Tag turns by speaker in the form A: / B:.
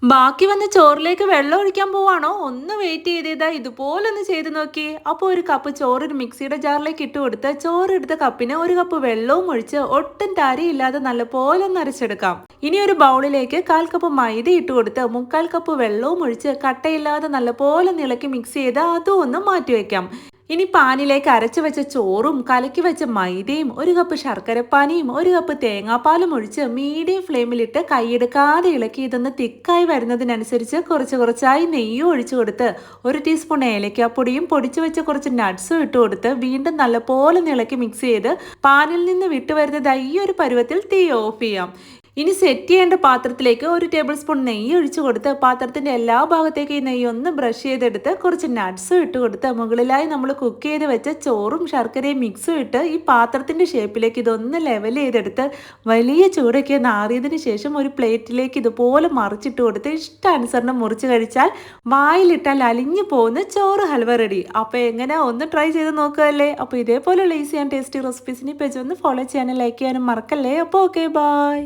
A: ബാക്കി വന്ന ചോറിലേക്ക് വെള്ളം ഒഴിക്കാൻ പോവാണോ? ഒന്ന് വെയിറ്റ് ചെയ്തേതാ, ഇതുപോലൊന്ന് ചെയ്ത് നോക്കി. അപ്പോൾ ഒരു കപ്പ് ചോറ് ഒരു മിക്സിയുടെ ജാറിലേക്ക് ഇട്ട് കൊടുത്ത് ചോറെടുത്ത കപ്പിന് ഒരു കപ്പ് വെള്ളവും ഒഴിച്ച് ഒട്ടും തരിയില്ലാതെ നല്ലപോലെ ഒന്ന് അരച്ചെടുക്കാം. ഇനി ഒരു ബൗളിലേക്ക് 1/4 കപ്പ് മൈദ ഇട്ട് കൊടുത്ത് 3/4 കപ്പ് വെള്ളവും ഒഴിച്ച് കട്ടയില്ലാതെ നല്ലപോലെ ഇളക്കി മിക്സ് ചെയ്ത് അതും ഒന്ന് മാറ്റി വെക്കാം. ഇനി പാനിലേക്ക് അരച്ചു വെച്ച ചോറും കലക്കി വെച്ച മൈദയും ഒരു കപ്പ് ശർക്കരപ്പാനിയും ഒരു കപ്പ് തേങ്ങാപ്പാലും ഒഴിച്ച് മീഡിയം ഫ്ലെയിമിലിട്ട് കൈയെടുക്കാതെ ഇളക്കി ഇതൊന്ന് തിക്കായി വരുന്നതിനനുസരിച്ച് കുറച്ചായി നെയ്യും ഒഴിച്ചു കൊടുത്ത് 1 ടീസ്പൂൺ ഏലക്കാപ്പൊടിയും പൊടിച്ചു വെച്ച കുറച്ച് നട്ട്സും ഇട്ട് കൊടുത്ത് വീണ്ടും നല്ലപോലെ ഇളക്കി മിക്സ് ചെയ്ത് പാനിൽ നിന്ന് വിട്ടുവരുന്നത് ഈ ഒരു പരുവത്തിൽ തീ ഓഫ് ചെയ്യാം. ഇനി സെറ്റ് ചെയ്യേണ്ട പാത്രത്തിലേക്ക് 1 ടേബിൾ സ്പൂൺ നെയ്യ് ഒഴിച്ചു കൊടുത്ത് പാത്രത്തിന്റെ എല്ലാ ഭാഗത്തേക്ക് ഈ നെയ്യ് ഒന്ന് ബ്രഷ് ചെയ്തെടുത്ത് കുറച്ച് നട്ട്സും ഇട്ട് കൊടുത്ത് മുകളിലായി നമ്മൾ കുക്ക് ചെയ്ത് വെച്ച ചോറും ശർക്കരയും മിക്സും ഇട്ട് ഈ പാത്രത്തിന്റെ ഷേപ്പിലേക്ക് ഇതൊന്ന് ലെവൽ ചെയ്തെടുത്ത് വലിയ ചൂടൊക്കെ നാറിയതിന് ശേഷം ഒരു പ്ലേറ്റിലേക്ക് ഇതുപോലെ മറിച്ചിട്ട് കൊടുത്ത് ഇഷ്ടാനുസരണം മുറിച്ച് കഴിച്ചാൽ വായിലിട്ടാൽ അലിഞ്ഞു പോകുന്ന ചോറ് ഹൽവ റെഡി. അപ്പോൾ എങ്ങനെ ഒന്ന് ട്രൈ ചെയ്ത് നോക്കുകയല്ലേ. അപ്പോൾ ഇതേപോലെയുള്ള ഈസി ആൻഡ് ടേസ്റ്റി റെസിപ്പീസിന് പേജ് ഒന്ന് ഫോളോ ചെയ്യാനും ലൈക്ക് ചെയ്യാനും മറക്കല്ലേ. അപ്പോൾ ഓക്കെ, ബൈ.